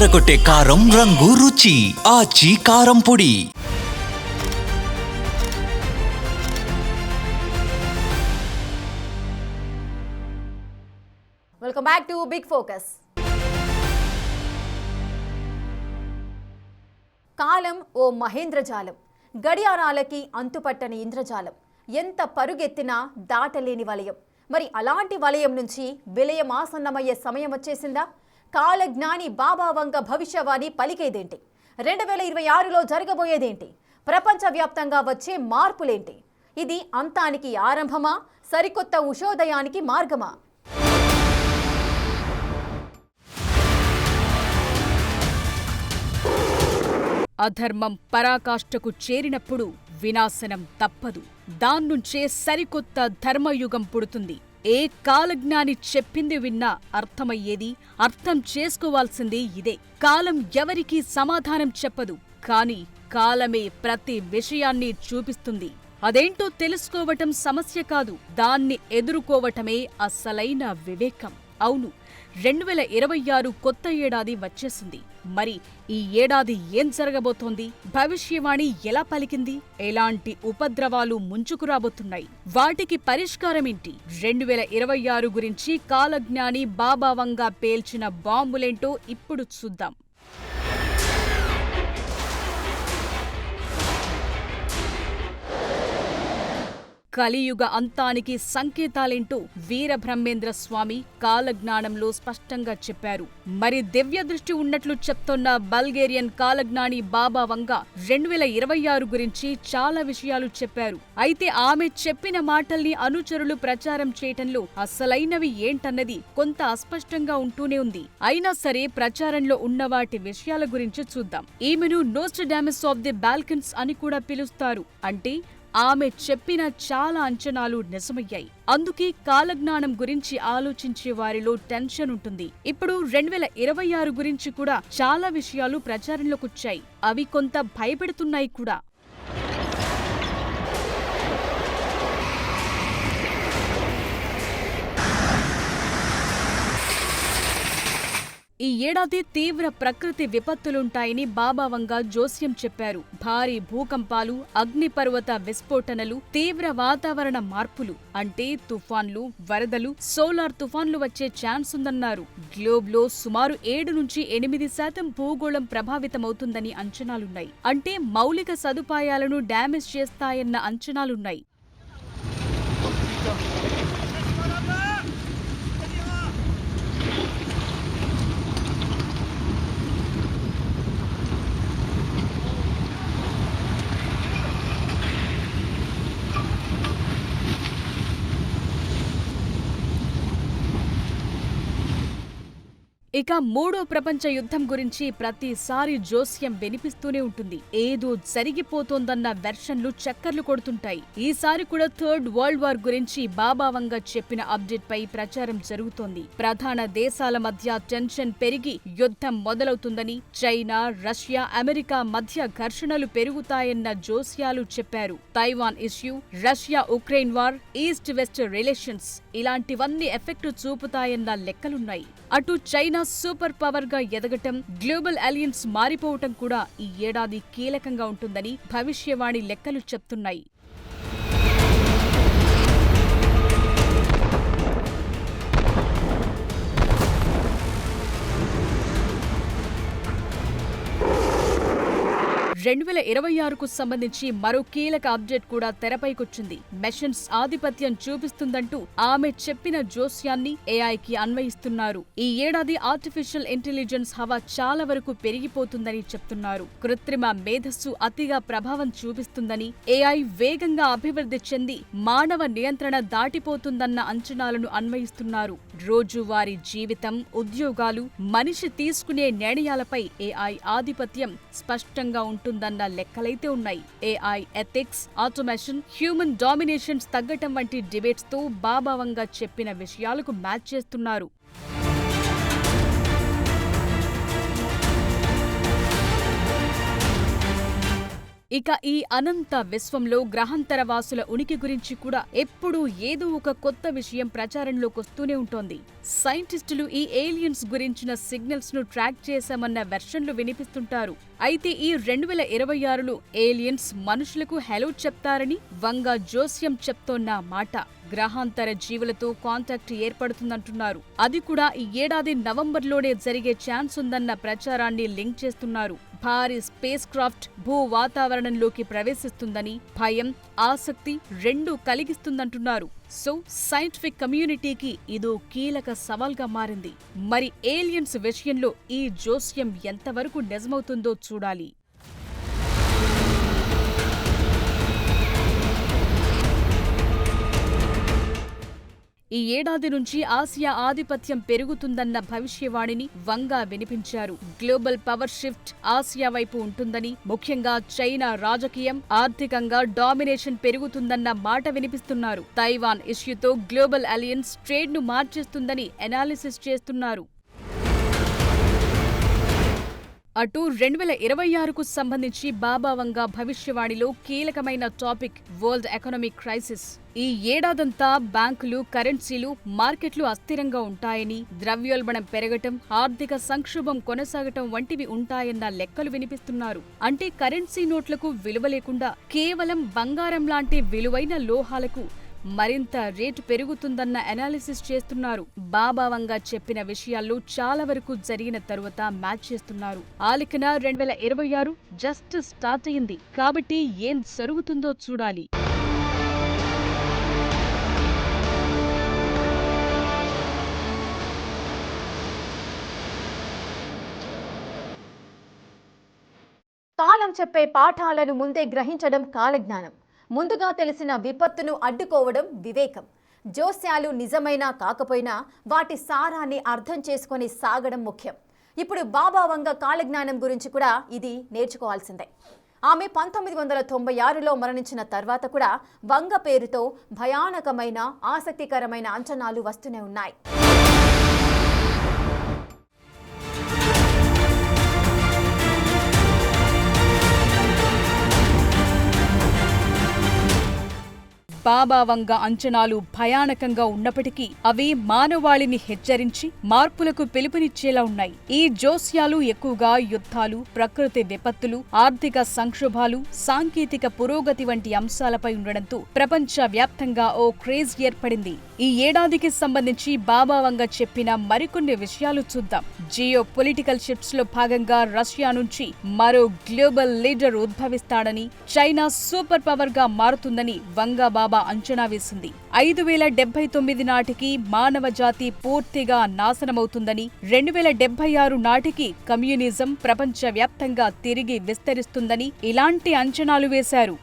అదరకొట్టే కారం రంగు రుచి ఆచి కారం పొడి. Welcome back to big focus. కాలం ఓ మహేంద్రజాలం, గడియారాలకి అంతుపట్టని ఇంద్రజాలం, ఎంత పరుగెత్తినా దాటలేని వలయం. మరి అలాంటి వలయం నుంచి విలయం ఆసన్నమయ్యే సమయం వచ్చేసిందా? కాలజ్ఞాని బాబా వంగ భవిష్యవాణి పలికేదేంటి? 2026లో జరగబోయేదేంటి? ప్రపంచవ్యాప్తంగా వచ్చే మార్పులేంటి? ఇది అంతానికి ఆరంభమా, సరికొత్త ఉషోదయానికి మార్గమా? అధర్మం పరాకాష్ఠకు చేరినప్పుడు వినాశనం తప్పదు. దాన్నుంచే సరికొత్త ధర్మయుగం పుడుతుంది. ఏ కాలజ్ఞాని చెప్పింది విన్నా అర్థమయ్యేది, అర్థం చేసుకోవాల్సింది ఇదే. కాలం ఎవరికీ సమాధానం చెప్పదు, కానీ కాలమే ప్రతి విషయాన్ని చూపిస్తుంది. అదేంటో తెలుసుకోవటం సమస్య కాదు, దాన్ని ఎదుర్కోవటమే అసలైన వివేకం. అవును, 2026 కొత్త ఏడాది వచ్చేసింది. మరి ఈ ఏడాది ఏం జరగబోతోంది? భవిష్యవాణి ఎలా పలికింది? ఎలాంటి ఉపద్రవాలు ముంచుకురాబోతున్నాయి? వాటికి పరిష్కారమేంటి? 2026 గురించి కాలజ్ఞాని బాబా వంగ పేల్చిన బాంబులేంటో ఇప్పుడు చూద్దాం. కలియుగ అంతానికి సంకేతాలేంటో వీరబ్రహ్మేంద్ర స్వామి కాలజ్ఞానంలో స్పష్టంగా చెప్పారు. మరి దివ్య దృష్టి ఉన్నట్లు చెప్తోన్న బల్గేరియన్ కాలజ్ఞాని బాబా వంగ 2026 గురించి చాలా విషయాలు చెప్పారు. అయితే ఆమె చెప్పిన మాటల్ని అనుచరులు ప్రచారం చేయటంలో అసలైనవి ఏంటన్నది కొంత అస్పష్టంగా ఉంటూనే ఉంది. అయినా సరే ప్రచారంలో ఉన్న వాటి విషయాల గురించి చూద్దాం. ఈమెను నోస్ట్రడామస్ ఆఫ్ ది బాల్కన్స్ అని కూడా పిలుస్తారు. అంటే ఆమె చెప్పిన చాలా అంచనాలు నిజమయ్యాయి. అందుకే కాలజ్ఞానం గురించి ఆలోచించే వారిలో టెన్షన్ ఉంటుంది. ఇప్పుడు 2026 గురించి కూడా చాలా విషయాలు ప్రచారంలోకొచ్చాయి. అవి కొంత భయపెడుతున్నాయి కూడా. ఈ ఏడాది తీవ్ర ప్రకృతి విపత్తులుంటాయని బాబా వంగ జోస్యం చెప్పారు. భారీ భూకంపాలు, అగ్నిపర్వత విస్ఫోటనలు, తీవ్ర వాతావరణ మార్పులు అంటే తుఫాన్లు, వరదలు, సోలార్ తుఫాన్లు వచ్చే ఛాన్స్ ఉందన్నారు. గ్లోబ్లో సుమారు 7-8% భూగోళం ప్రభావితమవుతుందని అంచనాలున్నాయి. అంటే మౌలిక సదుపాయాలను డ్యామేజ్ చేస్తాయన్న అంచనాలున్నాయి. ఇక మూడో ప్రపంచ యుద్ధం గురించి ప్రతిసారి జోస్యం వినిపిస్తూనే ఉంటుంది. ఏదో జరిగిపోతోందన్న వెర్షన్లు చక్కర్లు కొడుతుంటాయి. ఈసారి కూడా థర్డ్ వరల్డ్ వార్ గురించి బాబా వంగ చెప్పిన అప్డేట్ పై ప్రచారం జరుగుతోంది. ప్రధాన దేశాల మధ్య టెన్షన్ పెరిగి యుద్ధం మొదలవుతుందని, చైనా, రష్యా, అమెరికా మధ్య ఘర్షణలు పెరుగుతాయన్న జోస్యాలు చెప్పారు. Taiwan issue, Russia Ukraine war, east west relations ఇలాంటివన్నీ ఎఫెక్ట్ చూపుతాయన్న లెక్కలున్నాయి. అటు చైనా సూపర్ పవర్ గా ఎదగటం, గ్లోబల్ అలయన్స్ మారిపోవటం కూడా ఈ ఏడాది కీలకంగా ఉంటుందని భవిష్యవాణి లెక్కలు చెప్తున్నాయి. రెండు 2026కు సంబంధించి మరో కీలక అప్డేట్ కూడా తెరపైకొచ్చింది. మెషన్స్ ఆధిపత్యం చూపిస్తుందంటూ ఆమె చెప్పిన జోస్యాన్ని ఏఐకి అన్వయిస్తున్నారు. ఈ ఏడాది ఆర్టిఫిషియల్ ఇంటెలిజెన్స్ హవా చాలా వరకు పెరిగిపోతుందని చెప్తున్నారు. కృత్రిమ మేధస్సు అతిగా ప్రభావం చూపిస్తుందని, ఏఐ వేగంగా అభివృద్ధి చెంది మానవ నియంత్రణ దాటిపోతుందన్న అంచనాలను అన్వయిస్తున్నారు. రోజువారీ జీవితం, ఉద్యోగాలు, మనిషి తీసుకునే నిర్ణయాలపై ఏఐ ఆధిపత్యం స్పష్టంగా ఉంటుందన్న లెక్కలైతే ఉన్నాయి. AI ethics, automation, human dominations తగ్గటం వంటి డిబేట్స్ తో బాబా వంగ చెప్పిన విషయాలకు మ్యాచ్ చేస్తున్నారు. ఇక ఈ అనంత విశ్వంలో గ్రహాంతర వాసుల ఉనికి గురించి కూడా ఎప్పుడూ ఏదో ఒక కొత్త విషయం ప్రచారంలోకి వస్తూనే ఉంటోంది. సైంటిస్టులు ఈ ఏలియన్స్ గురించిన సిగ్నల్స్ ను ట్రాక్ చేశామన్న వెర్షన్లు వినిపిస్తుంటారు. అయితే ఈ 2026లో ఏలియన్స్ మనుషులకు హెలో చెప్తారని వంగ జోస్యం చెప్తోన్న మాట. గ్రహాంతర జీవులతో కాంటాక్ట్ ఏర్పడుతుందంటున్నారు. అది కూడా ఈ ఏడాది నవంబర్లోనే జరిగే ఛాన్స్ ఉందన్న ప్రచారాన్ని లింక్ చేస్తున్నారు. భారీ స్పేస్ క్రాఫ్ట్ భూ వాతావరణంలోకి ప్రవేశిస్తుందని భయం, ఆసక్తి రెండూ కలిగిస్తుందంటున్నారు. సో సైంటిఫిక్ కమ్యూనిటీకి ఇదో కీలక సవాల్గా మారింది. మరి ఏలియన్స్ విషయంలో ఈ జోస్యం ఎంతవరకు నిజమవుతుందో చూడాలి. ఈ ఏడాది నుంచి ఆసియా ఆధిపత్యం పెరుగుతుందన్న భవిష్యవాణిని వంగా వినిపించారు. గ్లోబల్ పవర్ షిఫ్ట్ ఆసియా వైపు ఉంటుందని, ముఖ్యంగా చైనా రాజకీయం, ఆర్థికంగా డామినేషన్ పెరుగుతుందన్న మాట వినిపిస్తున్నారు. తైవాన్ ఇష్యూతో గ్లోబల్ అలయన్స్ ట్రేడ్ ను మార్చేస్తుందని అనాలిసిస్ చేస్తున్నారు. అటు 2026కు సంబంధించి బాబా వంగా భవిష్యవాణిలో కీలకమైన టాపిక్ వరల్డ్ ఎకనామిక్ క్రైసిస్. ఈ ఏడాదంతా బ్యాంకులు, కరెన్సీలు, మార్కెట్లు అస్థిరంగా ఉంటాయని, ద్రవ్యోల్బణం పెరగటం, ఆర్థిక సంక్షోభం కొనసాగటం వంటివి ఉంటాయన్న లెక్కలు వినిపిస్తున్నారు. అంటే కరెన్సీ నోట్లకు విలువ లేకుండా కేవలం బంగారం లాంటి విలువైన లోహాలకు మరింత రేటు పెరుగుతుందన్న అనాలిసిస్ చేస్తున్నారు. బాబా వంగా చెప్పిన విషయాల్లో చాలా వరకు జరిగిన తరువాత మ్యాచ్ చేస్తున్నారు. ఆలికన 2026 జస్ట్ స్టార్ట్ అయింది కాబట్టి ఏం జరుగుతుందో చూడాలి. కాలం చెప్పే పాఠాలను ముందే గ్రహించడం కాలజ్ఞానం. ముందుగా తెలిసిన విపత్తును అడ్డుకోవడం వివేకం. జోస్యాలు నిజమైనా కాకపోయినా వాటి సారాన్ని అర్థం చేసుకొని సాగడం ముఖ్యం. ఇప్పుడు బాబా వంగ కాలజ్ఞానం గురించి కూడా ఇది నేర్చుకోవాల్సిందే. ఆమె 1996లో మరణించిన తర్వాత కూడా వంగ పేరుతో భయానకమైన, ఆసక్తికరమైన అంచనాలు వస్తూనే ఉన్నాయి. బాబా వంగ అంచనాలు భయానకంగా ఉన్నప్పటికీ అవి మానవాళిని హెచ్చరించి మార్పులకు పిలుపునిచ్చేలా ఉన్నాయి. ఈ జోస్యాలు ఎక్కువగా యుద్ధాలు, ప్రకృతి విపత్తులు, ఆర్థిక సంక్షోభాలు, సాంకేతిక పురోగతి వంటి అంశాలపై ఉండడంతో ప్రపంచ వ్యాప్తంగా ఓ క్రేజ్ ఏర్పడింది. ఈ ఏడాదికి సంబంధించి బాబా వంగ చెప్పిన మరికొన్ని విషయాలు చూద్దాం. జియో పొలిటికల్ షిఫ్ట్స్ లో భాగంగా రష్యా నుంచి మరో గ్లోబల్ లీడర్ ఉద్భవిస్తాడని, చైనా సూపర్ పవర్ గా మారుతుందని వంగ బాబా అంచనా వేసింది. 5079 నాటికి మానవ జాతి పూర్తిగా నాశనమవుతుందని, 2076 నాటికి కమ్యూనిజం ప్రపంచ వ్యాప్తంగా తిరిగి విస్తరిస్తుందని ఇలాంటి అంచనాలు వేశారు.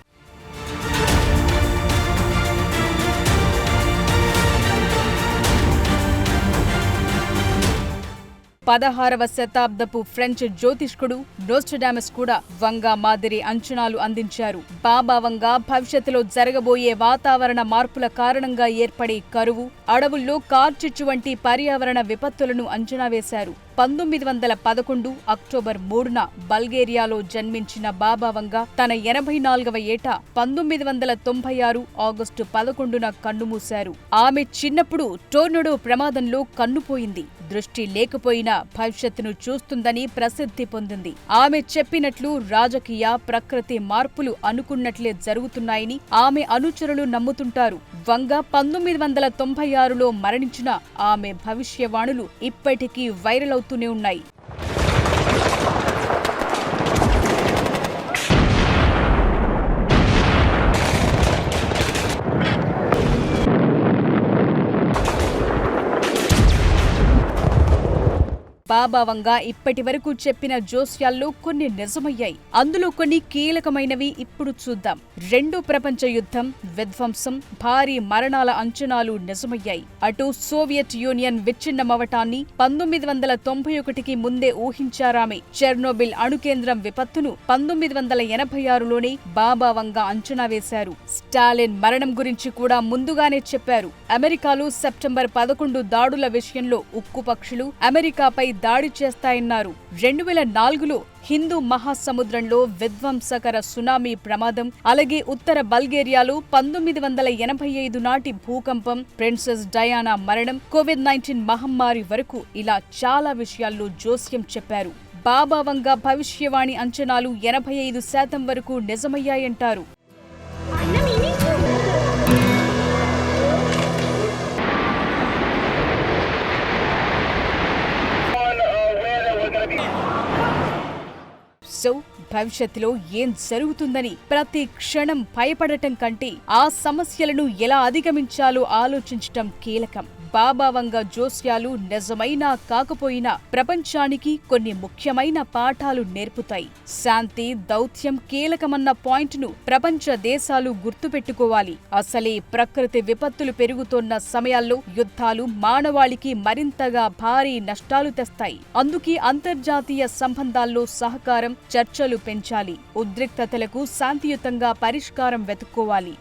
16వ శతాబ్దపు ఫ్రెంచ్ జ్యోతిష్కుడు నోస్ట్రడామస్ కూడా వంగ మాదిరి అంచనాలు అందించారు. బాబా వంగ భవిష్యత్తులో జరగబోయే వాతావరణ మార్పుల కారణంగా ఏర్పడే కరువు, అడవుల్లో కార్చిచ్చు వంటి పర్యావరణ విపత్తులను అంచనా వేశారు. 1911 అక్టోబర్ 3న బల్గేరియాలో జన్మించిన బాబా వంగ తన 84వ ఏట 1996 ఆగస్టు 11న కన్నుమూశారు. ఆమె చిన్నప్పుడు టోర్నడో ప్రమాదంలో కన్నుపోయింది. దృష్టి లేకపోయినా భవిష్యత్తును చూస్తుందని ప్రసిద్ధి పొందింది. ఆమె చెప్పినట్లు రాజకీయ, ప్రకృతి మార్పులు అనుకున్నట్లే జరుగుతున్నాయని ఆమె అనుచరులు నమ్ముతుంటారు. వంగ 1996లో మరణించిన ఆమె భవిష్యవాణులు ఇప్పటికీ వైరల్ అవుతూనే ఉన్నాయి. బాబా వంగ ఇప్పటి వరకు చెప్పిన జోస్యాల్లో కొన్ని నిజమయ్యాయి. అందులో కొన్ని కీలకమైనవి ఇప్పుడు చూద్దాం. 2వ ప్రపంచ యుద్ధం, విధ్వంసం, భారీ మరణాల అంచనాలు నిజమయ్యాయి. అటు సోవియట్ యూనియన్ విచ్ఛిన్నమవటాన్ని 1991కి ముందే ఊహించారామె. చెర్నోబిల్ అణుకేంద్రం విపత్తును 1986లోనే బాబా వంగ అంచనా వేశారు. స్టాలిన్ మరణం గురించి కూడా ముందుగానే చెప్పారు. అమెరికాలో సెప్టెంబర్ 11 దాడుల విషయంలో ఉక్కు పక్షులు అమెరికాపై దాడి చేస్తాయన్నారు. 2004లో హిందూ మహాసముద్రంలో విధ్వంసకర సునామీ ప్రమాదం, అలాగే ఉత్తర బల్గేరియాలో 1985 నాటి భూకంపం, ప్రిన్సెస్ డయానా మరణం, కోవిడ్-19 మహమ్మారి వరకు ఇలా చాలా విషయాల్లో జోస్యం చెప్పారు. బాబా వంగ భవిష్యవాణి అంచనాలు 85% వరకు నిజమయ్యాయంటారు. సో భవిష్యత్తులో ఏం జరుగుతుందని ప్రతి క్షణం భయపడటం కంటే ఆ సమస్యలను ఎలా అధిగమించాలో ఆలోచించటం కీలకం. బాబా వంగ జోస్యాలు నిజమైనా కాకపోయినా ప్రపంచానికి కొన్ని ముఖ్యమైన పాఠాలు నేర్పుతాయి. శాంతి, దౌత్యం కీలకమన్న పాయింట్ను ప్రపంచ దేశాలు గుర్తుపెట్టుకోవాలి. అసలే ప్రకృతి విపత్తులు పెరుగుతోన్న సమయాల్లో యుద్ధాలు మానవాళికి మరింతగా భారీ నష్టాలు తెస్తాయి. అందుకే అంతర్జాతీయ సంబంధాల్లో సహకారం, చర్చలు పెంచాలి. ఉద్రిక్తతలకు శాంతియుతంగా పరిష్కారం వెతుక్కోవాలి.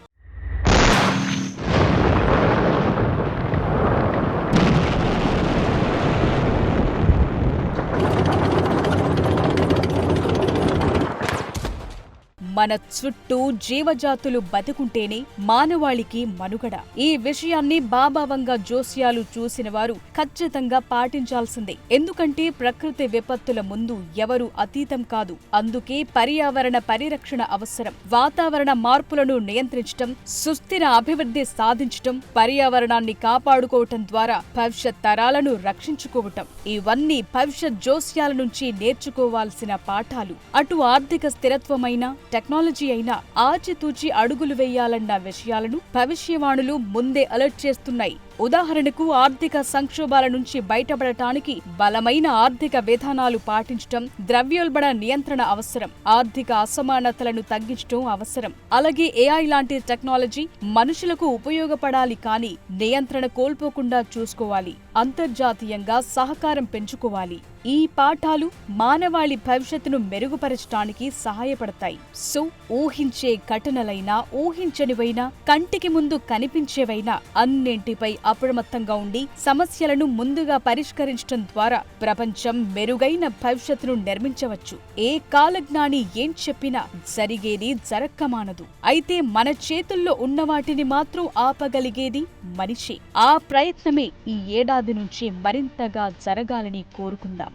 మన చుట్టూ జీవజాతులు బతుకుంటేనే మానవాళికి మనుగడ. ఈ విషయాన్ని బాబా వంగ జోస్యాలు చూసిన వారు ఖచ్చితంగా పాటించాల్సిందే. ఎందుకంటే ప్రకృతి విపత్తుల ముందు ఎవరు అతీతం కాదు. అందుకే పర్యావరణ పరిరక్షణ అవసరం. వాతావరణ మార్పులను నియంత్రించటం, సుస్థిర అభివృద్ధి సాధించటం, పర్యావరణాన్ని కాపాడుకోవటం ద్వారా భవిష్యత్ తరాలను రక్షించుకోవటం, ఇవన్నీ భవిష్యత్ జోస్యాల నుంచి నేర్చుకోవాల్సిన పాఠాలు. అటు ఆర్థిక స్థిరత్వమైన, టెక్నాలజీ అయినా ఆచితూచి అడుగులు వేయాలన్న విషయాలను భవిష్యవాణులు ముందే అలర్ట్ చేస్తున్నాయి. ఉదాహరణకు ఆర్థిక సంక్షోభాల నుంచి బయటపడటానికి బలమైన ఆర్థిక విధానాలు పాటించటం, ద్రవ్యోల్బణ నియంత్రణ అవసరం, ఆర్థిక అసమానతలను తగ్గించటం అవసరం. అలాగే ఏఐ లాంటి టెక్నాలజీ మనుషులకు ఉపయోగపడాలి, కానీ నియంత్రణ కోల్పోకుండా చూసుకోవాలి. అంతర్జాతీయంగా సహకారం పెంచుకోవాలి. ఈ పాఠాలు మానవాళి భవిష్యత్తును మెరుగుపరచడానికి సహాయపడతాయి. సో ఊహించే ఘటనలైనా, ఊహించనివైనా, కంటికి ముందు కనిపించేవైనా అన్నింటిపై అప్రమత్తంగా ఉండి సమస్యలను ముందుగా పరిష్కరించడం ద్వారా ప్రపంచం మెరుగైన భవిష్యత్తును నిర్మించవచ్చు. ఏ కాలజ్ఞాని ఏం చెప్పినా జరిగేది జరక్కమానదు. అయితే మన చేతుల్లో ఉన్న వాటిని మాత్రం ఆపగలిగేది మనిషి. ఆ ప్రయత్నమే ఈ ఏడాది నుంచి మరింతగా జరగాలని కోరుకుందాం.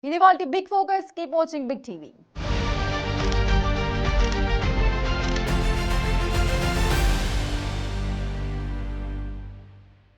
ఇది వాళ్ళ big focus. Keep watching big TV.